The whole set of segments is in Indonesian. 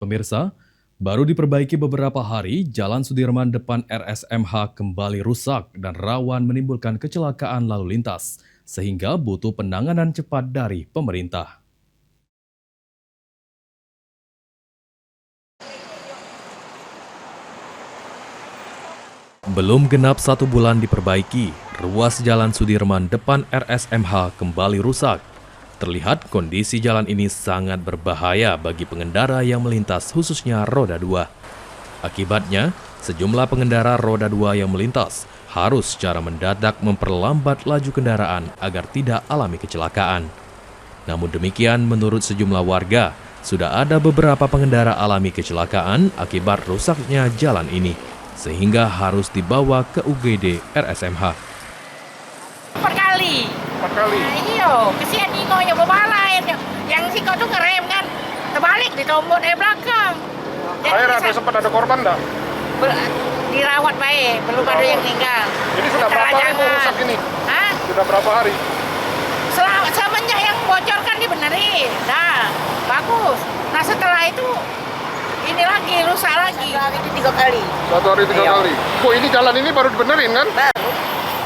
Pemirsa, baru diperbaiki beberapa hari, Jalan Sudirman depan RSMH kembali rusak dan rawan menimbulkan kecelakaan lalu lintas, sehingga butuh penanganan cepat dari pemerintah. Belum genap 1 bulan diperbaiki, ruas Jalan Sudirman depan RSMH kembali rusak. Terlihat kondisi jalan ini sangat berbahaya bagi pengendara yang melintas khususnya roda 2. Akibatnya, sejumlah pengendara roda 2 yang melintas harus secara mendadak memperlambat laju kendaraan agar tidak alami kecelakaan. Namun demikian, menurut sejumlah warga, sudah ada beberapa pengendara alami kecelakaan akibat rusaknya jalan ini, sehingga harus dibawa ke UGD RSMH. 4 kali. Nah, iya, kesian Ingonya bebalain. Yang si kau tuh ngerem kan, terbalik ditombol dari belakang. Ada sempat ada korban enggak? Dirawat baik, belum ada yang meninggal. Jadi sudah berapa hari Bu rusak ini? Hah? Sudah berapa hari? Semenjak yang bocor kan dibenerin. Nah, bagus. Nah setelah itu, ini lagi, rusak lagi. Hari itu 3 kali. 1 hari 3 kali. Bu, ini jalan ini baru dibenerin kan? Baru.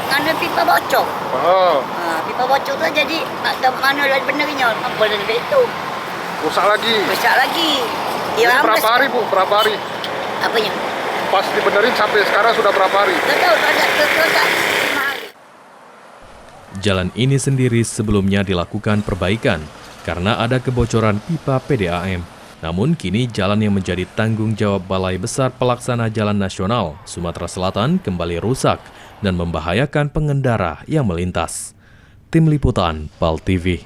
Ada pipa bocor. Oh, Pipa bocor tu jadi mana lagi benerinnya? Apa yang itu? rusak lagi. Besar lagi. Ini Dia berapa hari Bu? Berapa hari? Apanya? Pas dibenerin sampai sekarang sudah berapa hari? Tak tahu, tak 5 hari. Jalan ini sendiri sebelumnya dilakukan perbaikan karena ada kebocoran pipa PDAM. Namun kini jalan yang menjadi tanggung jawab Balai Besar Pelaksana Jalan Nasional Sumatera Selatan kembali rusak dan membahayakan pengendara yang melintas. Tim Liputan PAL TV.